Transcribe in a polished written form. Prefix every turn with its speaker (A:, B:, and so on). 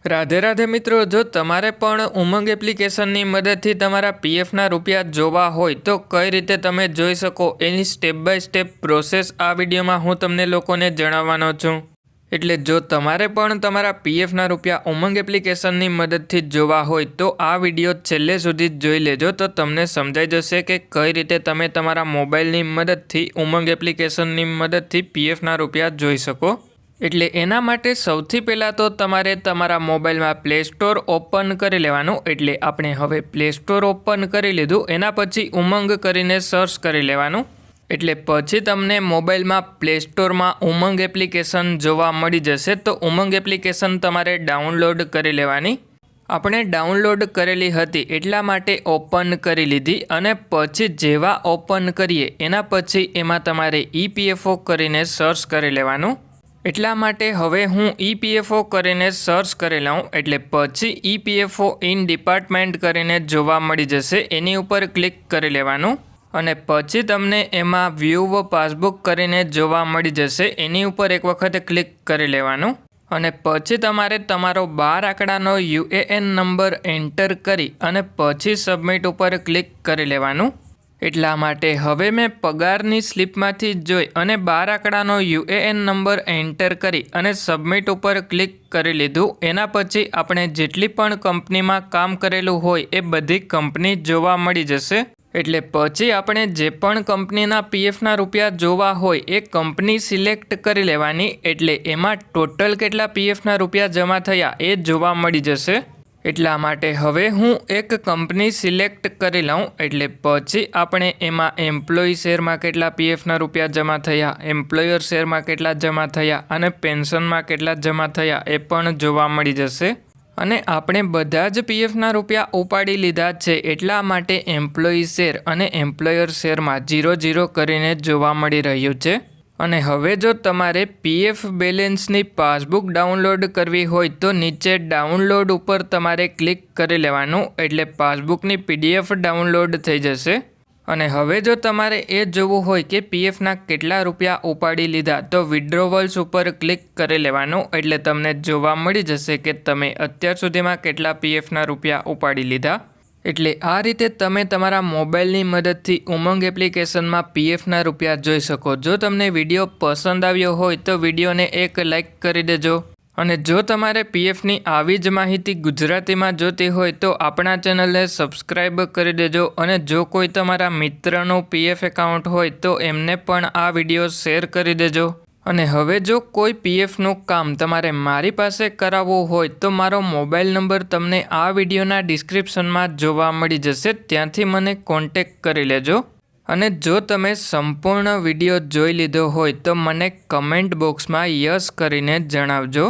A: રાધે રાધે મિત્રો, જો તમારે પણ ઉમંગ એપ્લિકેશનની મદદથી તમારા પીએફના રૂપિયા જોવા હોય તો કઈ રીતે તમે જોઈ શકો એની સ્ટેપ બાય સ્ટેપ પ્રોસેસ આ વિડીયોમાં હું તમને લોકોને જણાવવાનો છું। એટલે જો તમારે પણ તમારા પીએફના રૂપિયા ઉમંગ એપ્લિકેશનની મદદથી જોવા હોય તો આ વિડીયો છેલ્લે સુધી જોઈ લેજો, તો તમને સમજાઈ જશે કે કઈ રીતે તમે તમારા મોબાઈલની મદદથી ઉમંગ એપ્લિકેશનની મદદથી પીએફના રૂપિયા જોઈ શકો। એટલે એના માટે સૌથી પહેલાં તો તમારે તમારા મોબાઈલમાં પ્લે સ્ટોર ઓપન કરી લેવાનું। એટલે આપણે હવે પ્લે સ્ટોર ઓપન કરી લીધું, એના પછી ઉમંગ કરીને સર્ચ કરી લેવાનું। એટલે પછી તમને મોબાઈલમાં પ્લે સ્ટોરમાં ઉમંગ એપ્લિકેશન જોવા મળી જશે। તો ઉમંગ એપ્લિકેશન તમારે ડાઉનલોડ કરી લેવાની। આપણે ડાઉનલોડ કરેલી હતી એટલા માટે ઓપન કરી લીધી, અને પછી જેવા ઓપન કરીએ એના પછી એમાં તમારે EPFO કરીને સર્ચ કરી લેવાનું। એટલા માટે હવે હું EPFO કરીને સર્ચ કરી લઉં, એટલે પછી EPFO ઇન ડિપાર્ટમેન્ટ કરીને જોવા મળી જશે, એની ઉપર ક્લિક કરી લેવાનું। અને પછી તમને એમાં વ્યૂ પાસબુક કરીને જોવા મળી જશે, એની ઉપર એક વખત ક્લિક કરી લેવાનું। અને પછી તમારે તમારો 12 આંકડાનો UAN નંબર એન્ટર કરી અને પછી સબમિટ ઉપર ક્લિક કરી લેવાનું। એટલા માટે હવે મેં પગારની સ્લિપમાંથી જોઈ અને 12 આંકડાનો UAN નંબર એન્ટર કરી અને સબમિટ ઉપર ક્લિક કરી લીધું। એના પછી આપણે જેટલી પણ કંપનીમાં કામ કરેલું હોય એ બધી કંપની જોવા મળી જશે। એટલે પછી આપણે જે પણ કંપનીના પીએફના રૂપિયા જોવા હોય એ કંપની સિલેક્ટ કરી લેવાની। એટલે એમાં ટોટલ કેટલા પીએફના રૂપિયા જમા થયા એ જોવા મળી જશે। એટલા માટે હવે હું એક કંપની સિલેક્ટ કરી લઉં, એટલે પછી આપણે એમાં એમ્પ્લોયી શેરમાં કેટલા પીએફના રૂપિયા જમા થયા, એમ્પ્લોયર શેરમાં કેટલા જમા થયા અને પેન્શનમાં કેટલા જમા થયા એ પણ જોવા મળી જશે। અને આપણે બધા જ પીએફના રૂપિયા ઉપાડી લીધા છે, એટલા માટે એમ્પ્લોયી શેર અને એમ્પ્લોયર શેરમાં 0-0 કરીને જોવા મળી રહ્યું છે। અને હવે જો તમારે પીએફ બેલેન્સની પાસબુક ડાઉનલોડ કરવી હોય તો નીચે ડાઉનલોડ ઉપર તમારે ક્લિક કરી લેવાનું, એટલે પાસબુકની PDF ડાઉનલોડ થઈ જશે। અને હવે જો તમારે એ જોવું હોય કે પીએફના કેટલા રૂપિયા ઉપાડી લીધા તો વિડ્રોવલ્સ ઉપર ક્લિક કરી લેવાનું, એટલે તમને જોવા મળી જશે કે તમે અત્યાર સુધીમાં કેટલા પીએફના રૂપિયા ઉપાડી લીધા। એટલે આ રીતે તમે તમારા મોબાઈલની મદદથી ઉમંગ એપ્લિકેશનમાં પીએફના રૂપિયા જોઈ શકો। જો તમને વિડીયો પસંદ આવ્યો હોય તો વિડીયોને એક લાઇક કરી દેજો। અને જો તમારે પીએફની આવી જ માહિતી ગુજરાતીમાં જોતી હોય તો આપણા ચેનલને સબસ્ક્રાઈબ કરી દેજો। અને જો કોઈ તમારા મિત્રનું પીએફ એકાઉન્ટ હોય તો એમને પણ આ વિડીયો શેર કરી દેજો। અને હવે જો કોઈ પીએફનું કામ તમારે મારી પાસે કરાવવું હોય તો મારો મોબાઈલ નંબર તમને આ વિડીયોના ડિસ્ક્રિપ્શનમાં જોવા મળી જશે, ત્યાંથી મને કોન્ટેક્ટ કરી લેજો। અને જો તમે સંપૂર્ણ વિડીયો જોઈ લીધો હોય તો મને કમેન્ટ બોક્સમાં યસ કરીને જણાવજો।